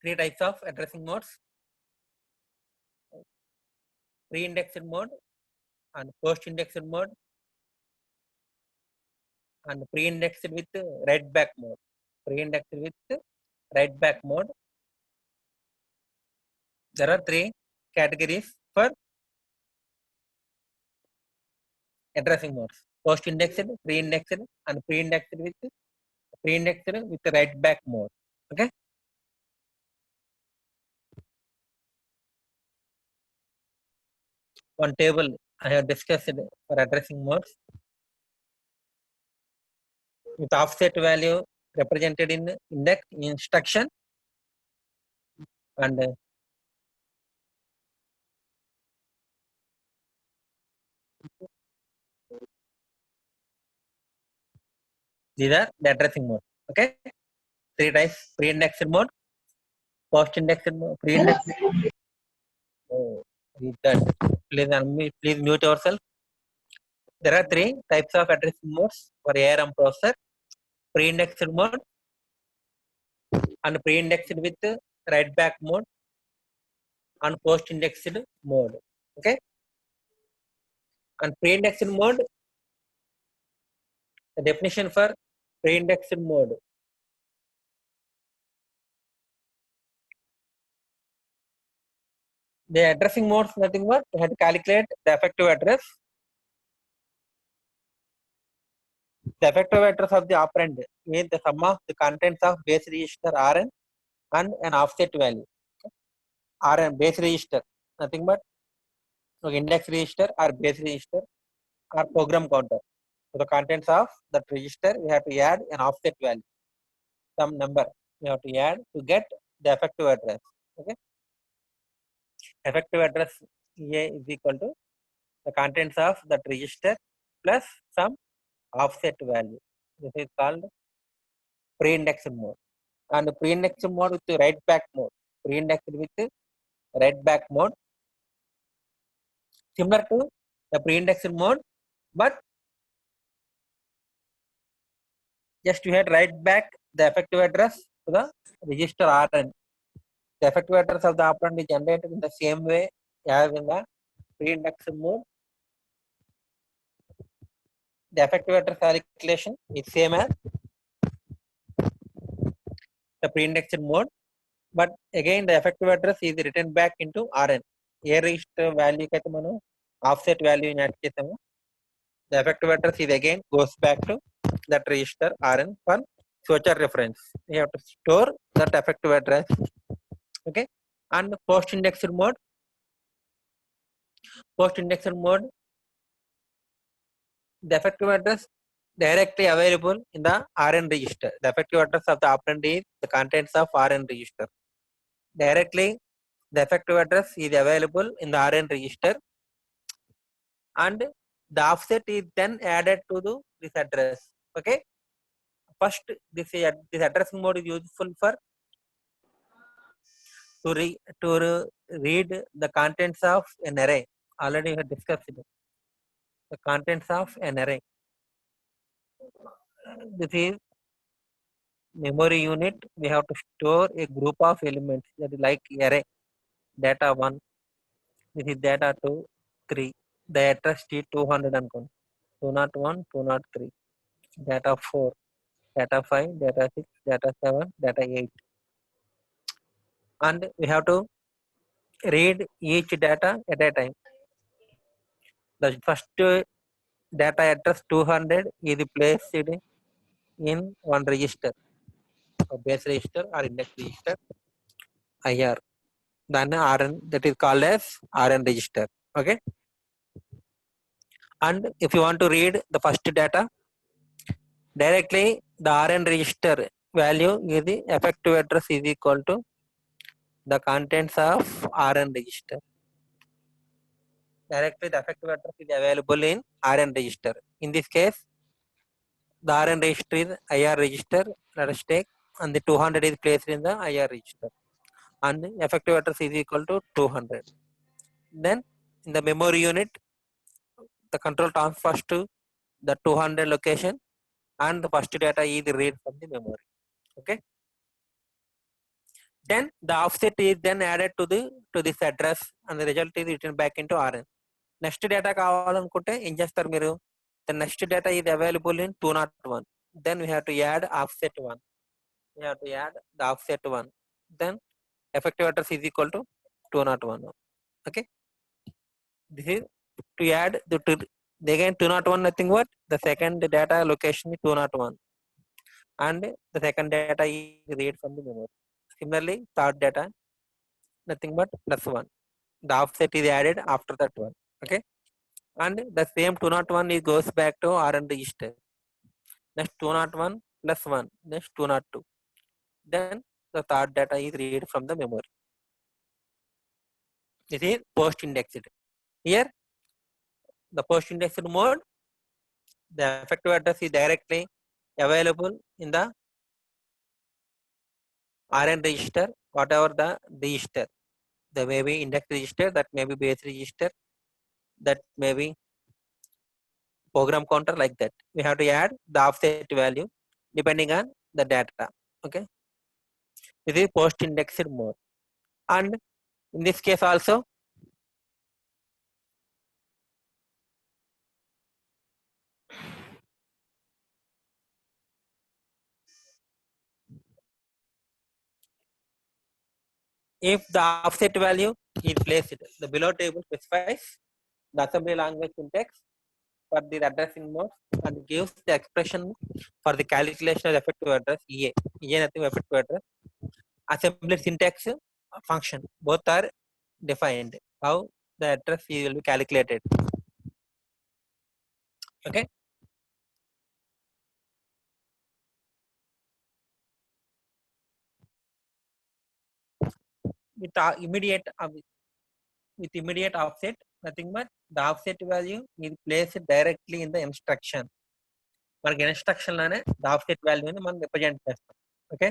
three types of addressing modes: pre-indexed mode and post-indexed mode, and pre-indexed with write back mode. Pre-indexed with write back mode. There are three categories for addressing modes: post-indexed, pre-indexed, and pre-indexed with the write back mode. Okay. One table I have discussed for addressing modes with offset value represented in index instruction and these are the addressing mode. Okay. Three types: pre-indexed mode, post-indexed mode, pre-indexed. Oh, read that. Please mute yourself. There are three types of addressing modes for ARM processor: pre-indexed mode and pre-indexed with write back mode and post-indexed mode. Okay. And pre-indexed mode, the definition for pre-indexed mode. The addressing modes nothing but we have to calculate the effective address. The effective address of the operand means the sum of the contents of base register Rn and an offset value. Rn base register nothing but index register or base register or program counter. So the contents of that register we have to add an offset value, some number we have to add to get the effective address. Okay. Effective address A is equal to the contents of that register plus some offset value. This is called pre-indexed mode. And pre-indexed mode with write back mode. Pre-indexed with write back mode, similar to the pre-indexed mode, but just you had write back the effective address to the register Rn. The effective address of the operand is generated in the same way as in the pre-indexed mode. The effective address calculation is same as the pre-indexed mode, but again the effective address is written back into Rn. A register value kaithe manu offset value in add chesamu. The effective address is again goes back to that register Rn for future reference. You have to store that effective address. Okay. And post-indexed mode. Post-indexed mode, the effective address directly available in the Rn register. The effective address of the operand is the contents of Rn register. Directly, the effective address is available in the Rn register, and the offset is then added to this address. Okay. First, this addressing mode is useful for to read the contents of an array. Already we have discussed it. The contents of an array. This is memory unit. We have to store a group of elements that is like array. Data 1. This is data 2, 3. The address is 200 and 201, 203. Data 4, data 5, data 6, data 7, data 8. And we have to read each data at a time. The first data address 200 is placed in one register, a base register or index register, IR. Then Rn, that is called as Rn register. Okay. And if you want to read the first data, directly the Rn register value is the effective address is equal to the contents of Rn register. Directly the effective address is available in Rn register. In this case, the Rn register is IR register, let us take, and the 200 is placed in the IR register, and the effective address is equal to 200. Then in the memory unit, the control transfers to the 200 location, and the first data is read from the memory. Okay. Then the offset is then added to this address and the result is written back into Rn. Next data కావాలనుకుంటే ఏం చేస్తారు మీరు? The next data is available in 201. Then we have to add offset 1. We have to add the offset 1. Then effective address is equal to 201. Okay. This is to add again 201 nothing but the second data location is 201 and the second data is read from the memory. Similarly, third data nothing but +1. The offset is added after that one. Okay. And the same 201 is goes back to Rn register. Next 201 +1. Next 202. Then the third data is read from the memory. This is post indexed. Here the post indexed mode, the effective address is directly available in the Rn register, whatever the register. There may be index register, that may be base register, that may be program counter, like that. We have to add the offset value depending on the data. Okay. This is post indexed mode. And in this case also, if the offset value is placed, the below table specifies the assembly language syntax for the addressing mode and gives the expression for the calculation of effective address EA. EA nothing effective address. Assembly syntax function, both are defined. How the address will be calculated. Okay. With immediate offset, nothing but the offset value is placed directly in the instruction. మనకి instruction లోనే the offset value ని మనం represent చేస్తాం. Okay.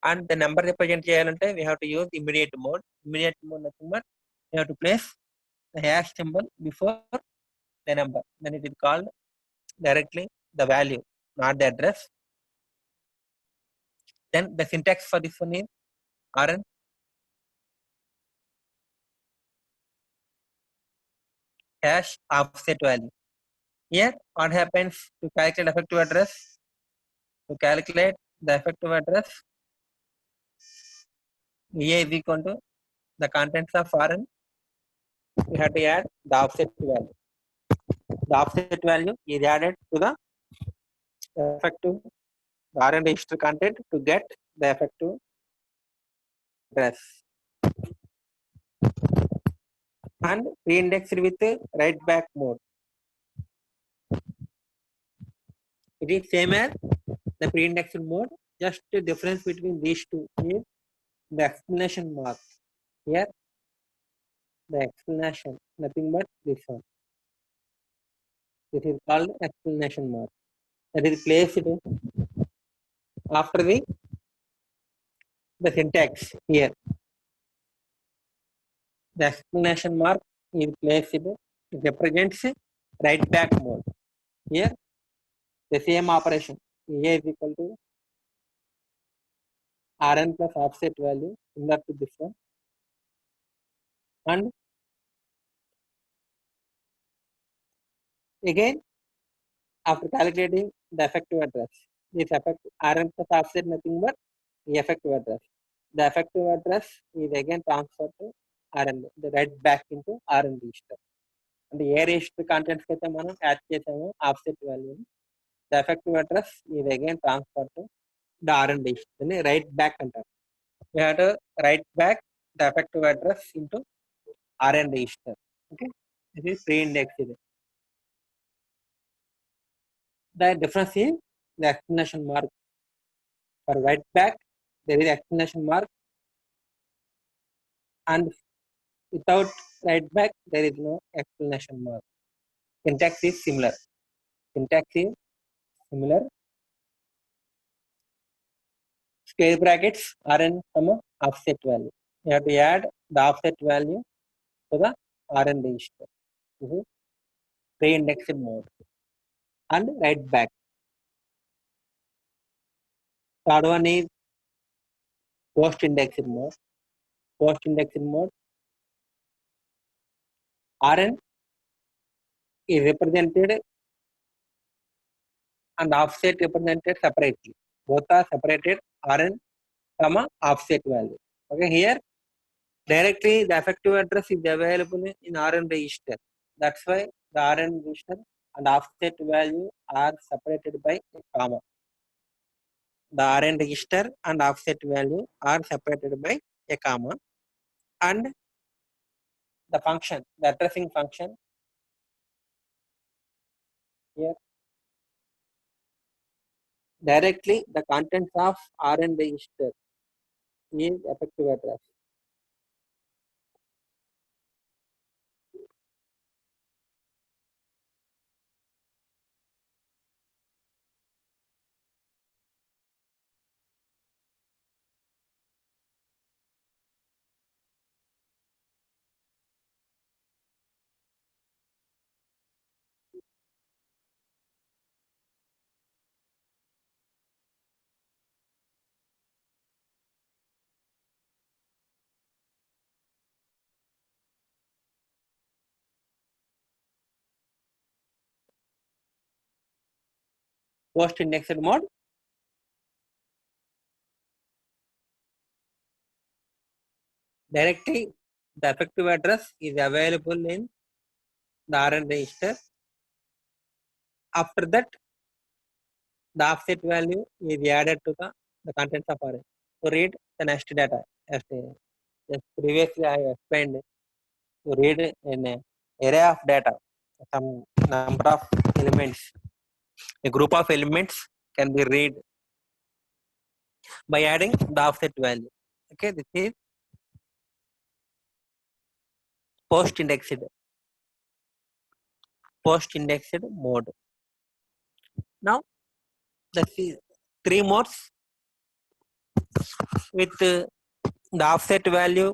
And the number represent చేయాలంటే we have to use immediate mode. Immediate mode nothing but we have to place the hash symbol before the number. Then it is called directly the value, not the address. Then the syntax for this one is Rn hash offset value. Here, what happens to calculate effective address? To calculate the effective address, EA is equal to the contents of Rn. We have to add the offset value. The offset value is added to the effective Rn register content to get the effective address. And pre-indexed with write back mode. It is same as the pre-indexed mode. Just the difference between these two is the explanation mark. Here, the explanation, nothing but this one. This is called explanation mark. That is placed after the syntax here. The explanation mark is placed, it represents write back mode. Here, the same operation, A is equal to Rn plus offset value, similar to this one. And again, after calculating the effective address, this effective Rn plus offset nothing but the effective address. The effective address is again transferred to Rn, the write back into Rn register. And the A register contents అయితే మనం add చేసాము offset value. The effective address is again transferred to the Rn register. Write back అంటారు. We have to write back the effective address into Rn register. Okay. This is pre-indexed. The difference is the explanation mark. For write back, there is explanation mark, and without write back, there is no explanation mark. Syntax is similar. Syntax is similar. Square brackets Rn comma offset value. You have to add the offset value to the Rn register. This is pre-indexed mode. And write back. Third one is post-indexed mode. Post-indexed mode, Rn is represented and offset represented separately. Both are separated, Rn comma offset value. Okay, here directly the effective address is available in Rn register. That's why the Rn register and offset value are separated by a comma. The Rn register and offset value are separated by a comma, and the function, the addressing function here, directly the contents of Rn register is effective address. Post-indexed mode, directly the effective address is available in the Rn register. After that, the offset value is added to the contents of Rn. To read the next data, as previously I explained, to read an array of data, some number of elements, a group of elements can be read by adding the offset value. Okay, this is post-indexed mode. Now let's see three modes with the offset value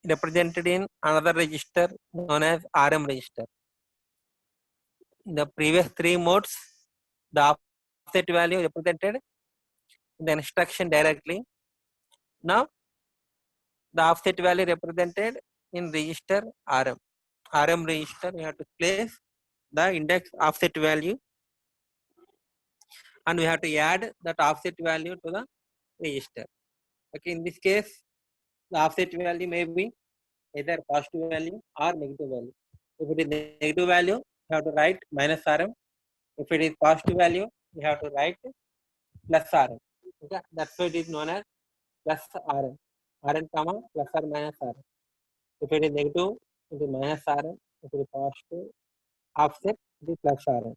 represented in another register known as Rm register. In the previous three modes, the offset value represented the instruction directly. Now the offset value represented in register Rm. Rm register, we have to place the index offset value, and we have to add that offset value to the register. Okay, in this case, the offset value may be either positive value or negative value. If it is negative value, you have to write minus Rm. If it is positive value, you have to write plus Rm. Okay, that's why it is known as plus Rm. Rm comma plus or minus Rm. If it is negative, it is minus Rm. If it is positive, offset, it is plus Rm.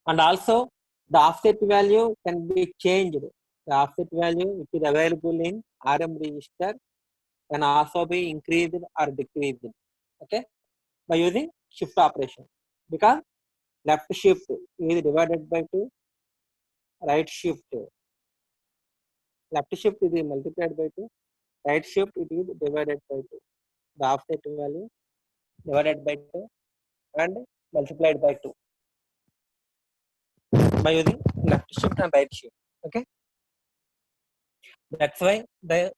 And also, the offset value can be changed. The offset value which is available in Rm register can also be increased or decreased. Okay, by using shift operation, because left shift is divided by 2, right shift, left shift is multiplied by 2, right shift it is divided by 2. The offset value divided by 2 and multiplied by 2 by using left shift and right shift. Okay, that's why the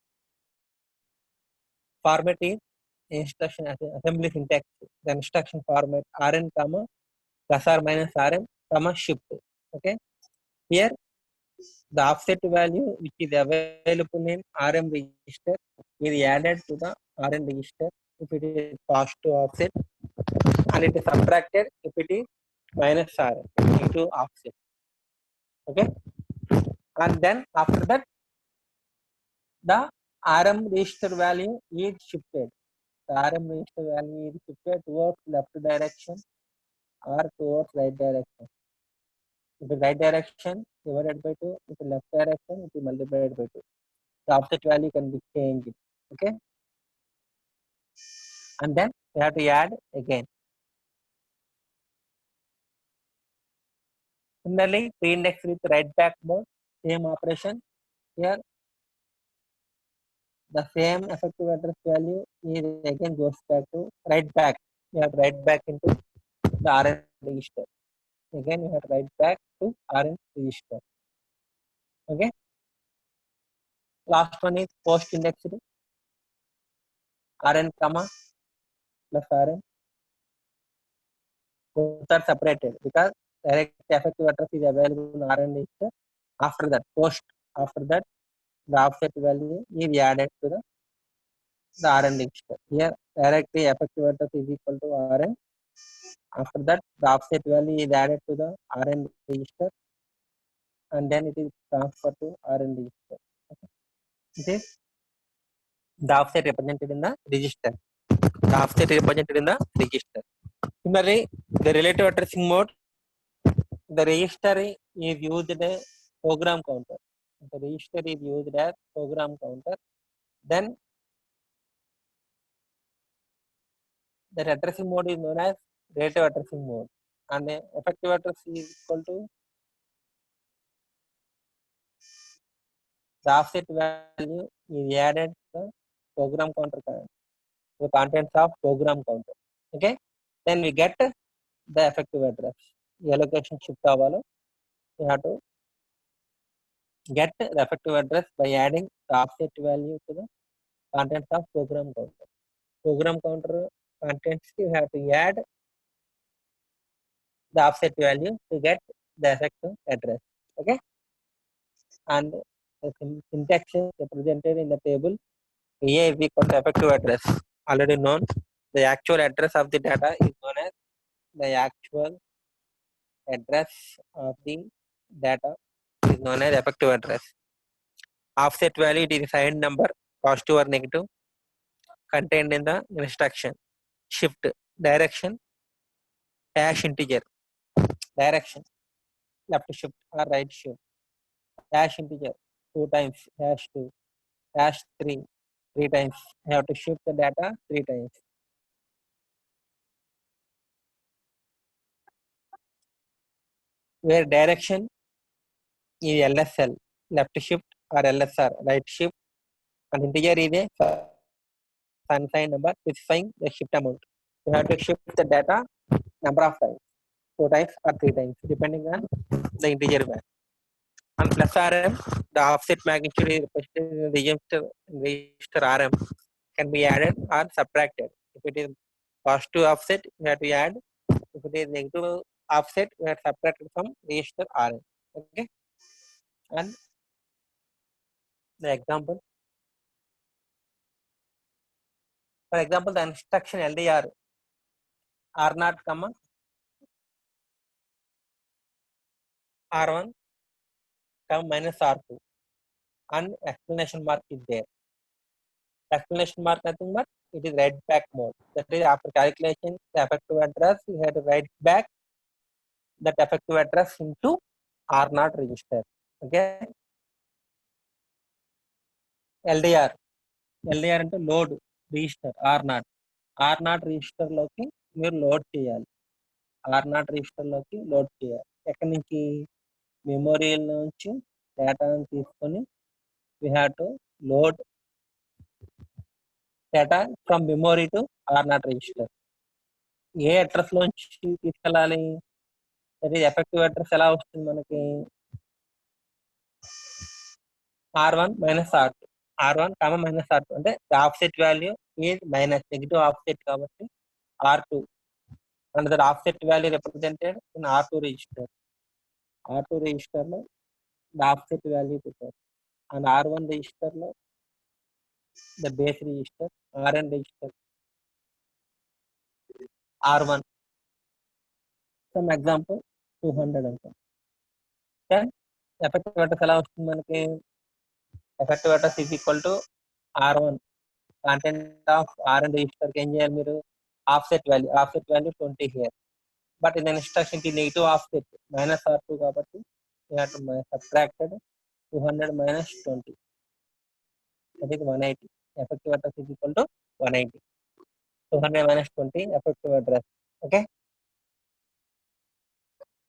format is instruction assembly syntax. The instruction format Rn comma plus or minus Rm comma shift. Okay, here the offset value which is available in Rm register is added to the Rn register if it is positive offset, and it is subtracted if it is minus Rm into offset. Okay, and then after that the Rm register value is shifted. The Rm register value is shifted towards left direction or towards right direction. If the right direction divided by 2, if the left direction it is multiplied by 2. The offset value can be changed. Okay, and then we have to add again. Similarly, pre-index with write back mode, same operation. Here the same effective address value is again goes back to write back. We have to write back into the Rn register. Again, we have to write back to Rn register. Okay, Last one is post indexed Rn comma plus Rn. Both are separated because direct effective address is available in Rn register. After that, the offset value is added to the Rn register. Here, directly effective address is equal to Rn. After that, the offset value is added to the Rn register, and then it is transferred to Rn register. Okay. This is the offset represented in the register. The offset represented in the register. Similarly, the relative addressing mode, the register is used as program counter. The register is used as program counter. Then the addressing mode is known as relative addressing mode, and the effective address is equal to the offset value is added to the program counter, the contents of program counter. Okay, then we get the effective address. The allocation shift avalo, we have to get the effective address by adding the offset value to the contents of program counter. Program counter contents, you have to add the offset value to get the effective address. Okay, and the syntax is represented in the table. A is equal to effective address, already known. The actual address of the data is known as the actual address of the data is known as effective address. Offset value, it is a signed number, positive or negative, contained in the instruction. Shift, direction, dash integer, direction, left shift or right shift, dash integer, 2 times, dash 2, dash 3, 3 times. You have to shift the data 3 times. Where direction is LSL, left shift, or LSR, right shift, and integer is a unsigned number specifying the shift amount. You have to shift the data number of times, 2 times or 3 times, depending on the integer value. And plus RM, the offset magnitude is represented in the register RM can be added or subtracted. If it is positive offset, you have to add. If it is negative offset, we have subtracted from register RM. Okay. And the example, for example, the instruction LDR R0, R1, minus R2, and explanation mark is there. Explanation mark nothing but it is write back mode. That is, after calculation the effective address, you have to write back that effective address into R0 register. Okay. LDR అంటే load register R0 register లోకి మీరు load చేయాలి. R0 register లోకి load చేయాలి. ఎక్కడి నుంచి? Memory నుంచి డేటాను తీసుకొని we have to load data from memory to R0 register. A address లోంచి తీసుకెళ్ళాలి? అది ఎఫెక్టివ్ అడ్రస్ ఎలా వస్తుంది మనకి? R1 minus R2, R1 minus R2 అంటే offset value is minus, negative offset కాబట్టి R2, and the offset value represented in R2 register. R2 register లో the offset value పెట్టారు, and R1 register లో the base register, Rn register R1. Some example 200 అనుకో. Then effective address ఎలా వస్తుంది మనకి? Effective address is equal to R1, content of Rn register కి ఏం చేయాలి మీరు? offset value 20 here, but in the instruction కి negative offset minus R2 కాబట్టి you have to subtracted 200 minus 20, that is 180. Effective address is equal to 180. 200 minus 20 effective address. Okay,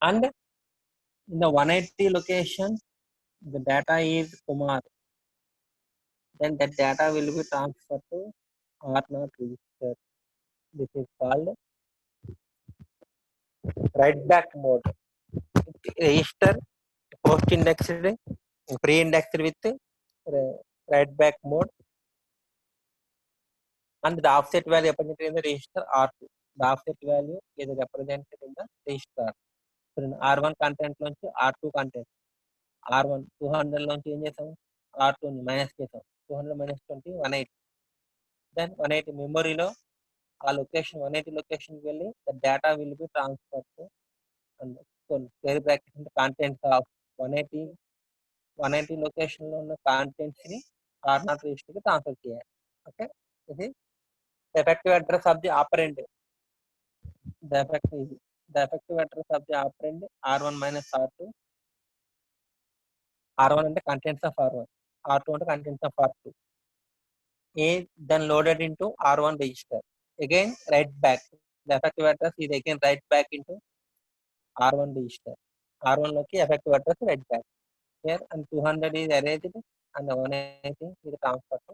and in the 180 location the data is Kumar, then that data will be transferred to R0 register. This is called write back mode. Register post indexed, pre indexed with write back mode, and the offset value represented in the register R2. The offset value is represented in the register R2. So in R1 content నుంచి R2 content, R1 200 నుంచి ఏం చేసాం, R2 ని minus చేసాం, 200 minus 20 180. Then 180 మెమొరీలో ఆ location 180 లొకేషన్కి వెళ్ళి the data will be transfer to square bracket contents of 180 లొకేషన్లో ఉన్న కాంటెంట్స్ ని R0 రిజిస్టర్కి ట్రాన్స్ఫర్ చేయాలి. ఓకే, ఇది effective address of the operand. The effective address of the operand R1 minus R2. R1 and the contents of R1, R2 and the contents of R2. A then loaded into R1 register. Again write back. The effective address is again write back into R1 register. R1 loki effective address write back. Here and 200 is erased and the 180 is transferred to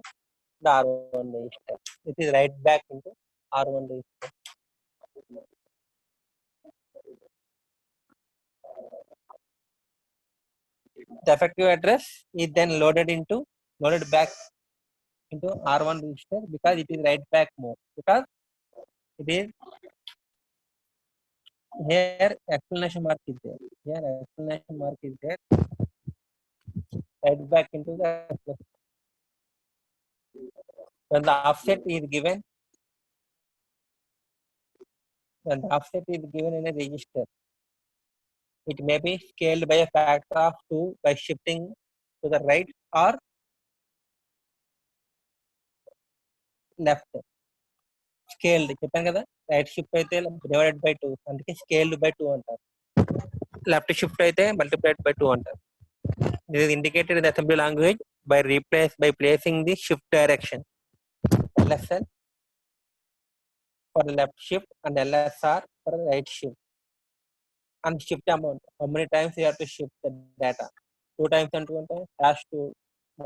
the R1 register. It is write back into R1 register. The effective address is then loaded back into R1 register because it is write back mode, because it is here explanation mark is there. Here explanation mark is there. Write back into the when the offset is given, when the offset is given in a register, it may be scaled by a factor of 2 by shifting to the right or left. Scaled చెప్పాను కదా, right shift అయితే divided by 2, అందుకే scaled by 2 అంటారు. Left shift అయితే multiplied by 2 అంటారు. This is indicated in the assembly language by placing the shift direction LSL for the left shift and LSR for the right shift, and shift amount, how many times you have to shift the data. 2 times and 2 times #2,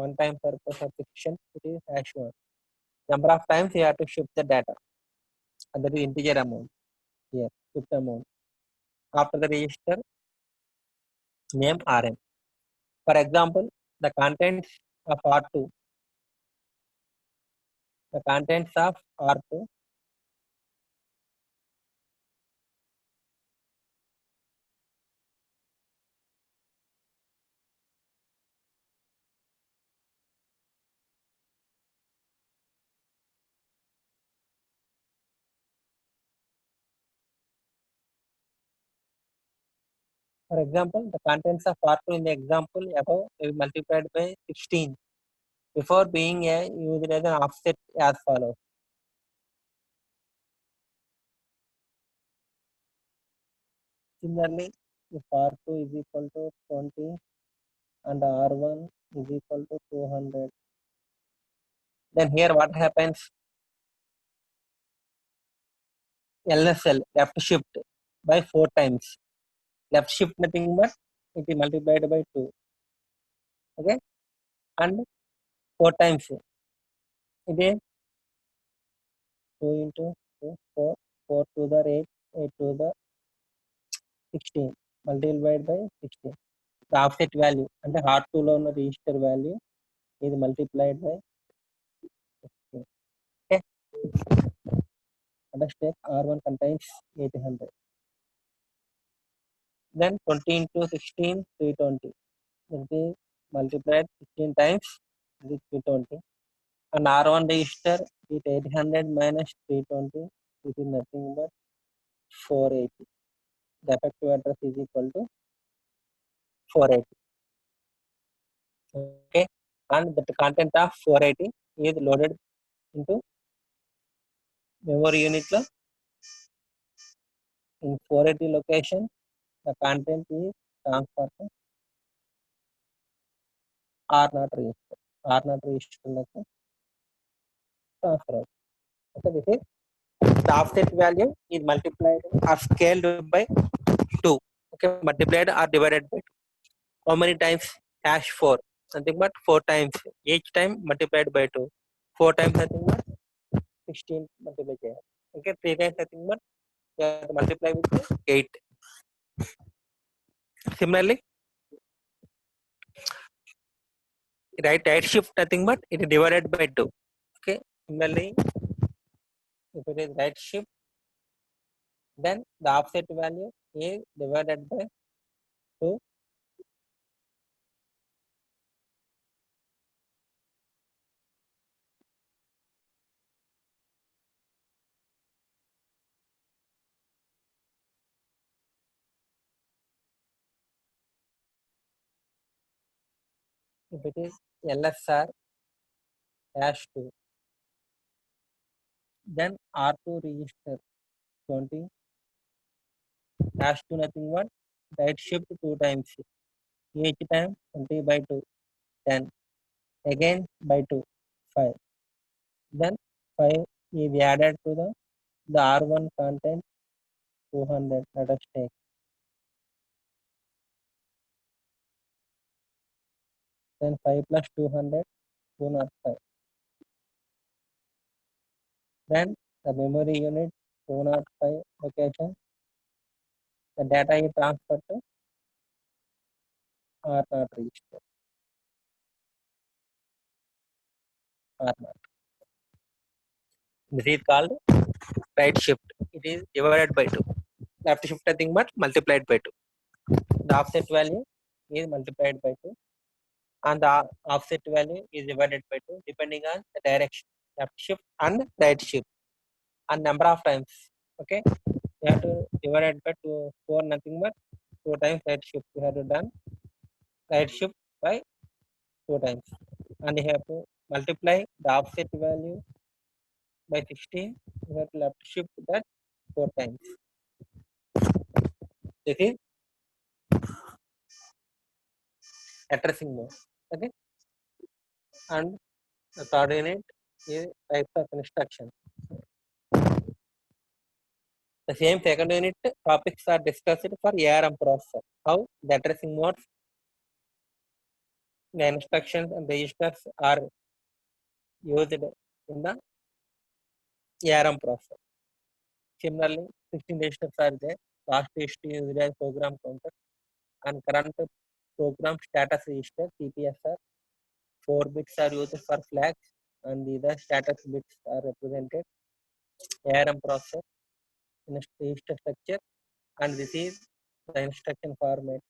1 time per subsection it is #1. Number of times you have to shift the data, and that is integer amount. Here shift amount after the register name RM. For example, the contents of R2, the contents of R2 for example, the contents of R2 in the example above will be multiplied by 16 before being used as an offset as follows. Similarly, if R2 is equal to 20 and R1 is equal to 200, then here what happens? LSL left shift by 4 times. Left shift nothing but it is multiplied by 2. Okay, and 4 times it is 2 into 2, 4, 4 to the 8, 8 to the 16, multiplied by 16. The offset value and the R2 లో ఉన్న register value is multiplied by 16. Okay, understand? R1 contains 800. Then 20 into 16, 320. It is multiplied 16 times, it is 320. And R1 register is 800 minus 320, it is nothing but 480. The effective address is equal to 480. Okay, and the content of 480 is loaded into memory unit లో. In 480 location, the content is transferred to R0 register. R0 register లోకి transfer అవుతుంది. Okay, this is the offset value is multiplied or scaled by 2. Okay, multiplied or divided by 2. How many times? #4. Nothing but 4 times. Each time multiplied by 2. 4 times nothing but 16 multiply చేయాలి. Okay, 3 times nothing but you have to multiply with 8. Similarly, right shift nothing but it is divided by 2. Okay, similarly if it is right shift, then the offset value is divided by 2. If it is LSR dash 2, then R2 register 20 dash 2 nothing but right shift 2 times, each time 20 by 2 10, again by 2 5, then 5 is added to the R1 content 200. Let us take, then 5 plus 200 205, then the memory unit 205 location, the data is transferred to R0 register. R0, this is called right shift. It is divided by 2. Left shift nothing but multiplied by 2. The offset value is multiplied by 2 and the offset value is divided by 2 depending on the direction, left shift and right shift, and number of times. Okay, you have to divide it by 2 4 nothing but 2 times right shift. You have to done right shift by 2 times, and you have to multiply the offset value by 16. You have to left shift that 4 times. This is addressing mode. Okay, and the coordinate is types of instruction. The same second unit topics are discussed for ARM processor. How the addressing modes, the instructions and registers are used in the ARM processor. Similarly, 16 registers are there. Last register is used as program counter and current program status register CPSR. 4 bits are used for flags and the other status bits are represented ARM processor in a register structure, and this is the instruction format.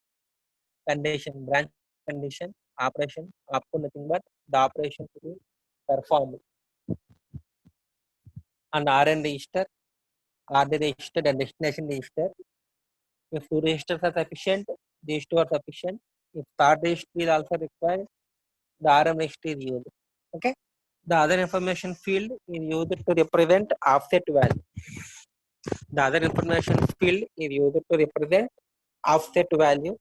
Condition, branch condition, operation, up to nothing but the operation to be performed. And RN register, RD register and destination register. If 2 registers are sufficient, these 2 are sufficient. If third register is also required, the RM register is used. Okay. The other information field is used to represent offset value. The other information field is used to represent offset value.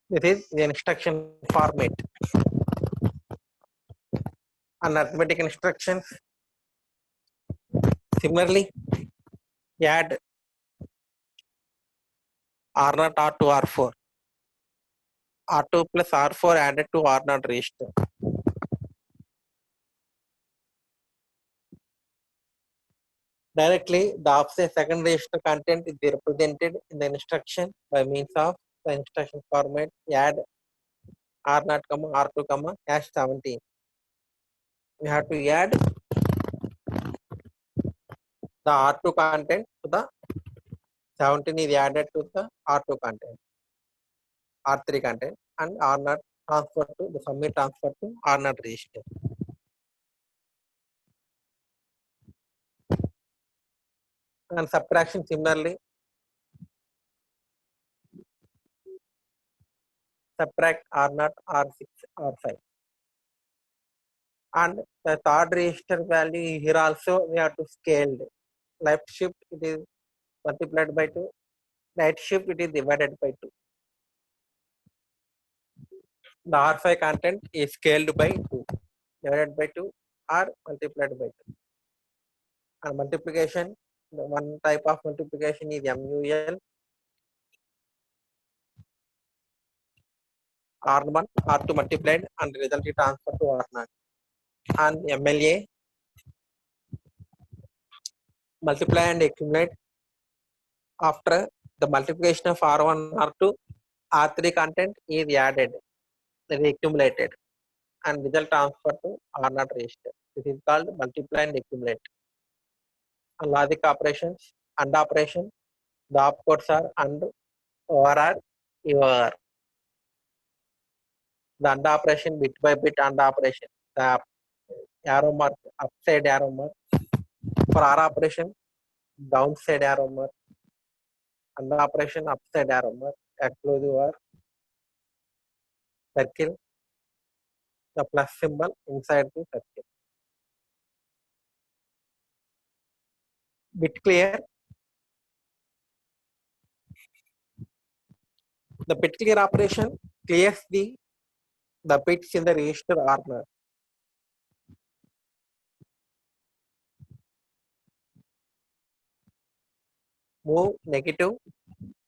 This is the instruction format. And arithmetic instructions. Similarly, add R0 R to R4. R2 plus R4 added to R0 register. Directly, the offset second register content is represented in the instruction by means of the instruction format add R0, R2, hash 17. We have to add the R2 content to the 17 is added to the R2 content, R3 content, and R0 transfer to the submit transfer to R0 register. And subtraction similarly, subtract R0, R6, R5. And the third register value here also we have to scale. Left shift it is multiplied by 2, right shift it is divided by 2. The R5 content is scaled by 2, divided by 2 or multiplied by 2. And multiplication, the one type of multiplication is MUL, R1, R2 multiplied and result is transferred to R0. And MLA, multiply and accumulate. After the multiplication of R1, R2, R3 content is added, that is accumulated, and result transfer to R0 register. This is called multiply and accumulate. And logic operations, AND operation, the opcodes are AND, OR, EOR. The AND operation, bit by bit AND operation, the arrow mark, upside arrow mark. For R operation, downside arrow mark. AND operation, upside arrow mark, exclusive or circle, the plus symbol inside the circle. Bit clear. The bit clear operation clears the bits in the register R0. Move negative,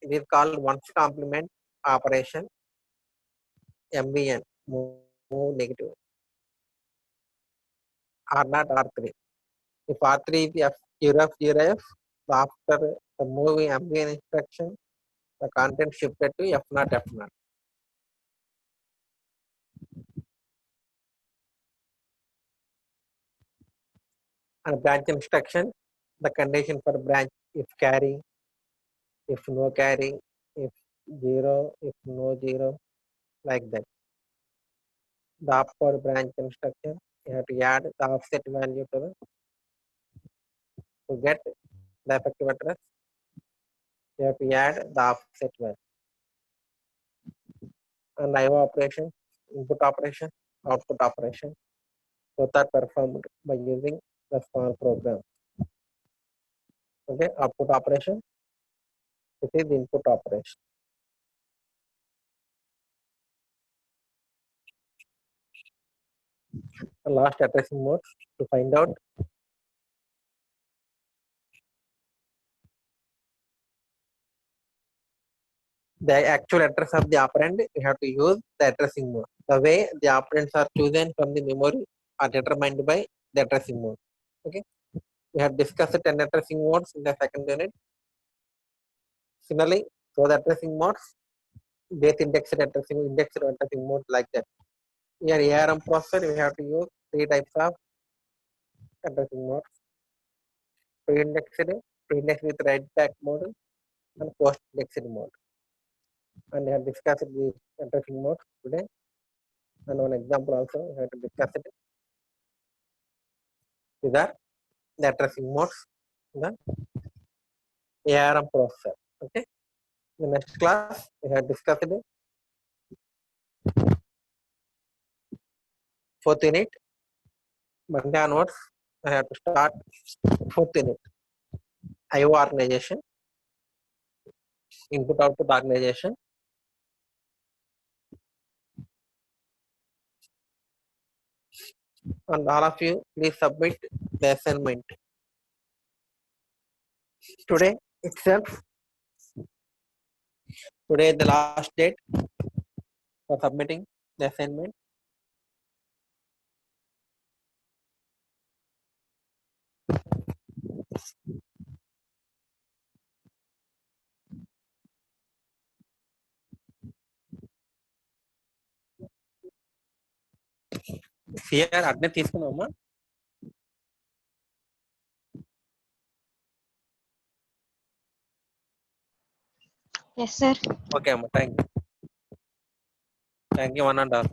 it is called ones complement operation, MVN, move negative. R0, R3. If R3 is F, 0F, after the moving MVN instruction, the content shifted to F0, F0. And branch instruction, the condition for branch, if carry, if no carry, if 0, if no 0, like that. The opcode branch instruction, you have to add the offset value to get the effective address. You have to add the offset value. And IO operation, input operation, output operation, both are performed by using the small program. Okay, output operation, this is the input operation. The last addressing mode to find out the actual address of the operand, you have to use the addressing mode. The way the operands are chosen from the memory are determined by the addressing mode. Okay, we have discussed 10 addressing modes in the second unit. Similarly, for the addressing modes, base indexed addressing mode like that. Here, ARM processor, we have to use 3 types of addressing modes: pre-indexed with write back mode, and post-indexed mode. And we have discussed the addressing modes today. And one example also we have to discuss it. These are the addressing modes in the ARM processor. Okay. In the next class, we have discussed it. Fourth unit. Monday onwards, I have to start fourth unit. IO organization, input output organization. And all of you, please submit the assignment. Today itself, today is the last date for submitting the assignment. Here, adne తీసుకున్నామా? Yes, sir. Okay, thank you. Thank you, one and all.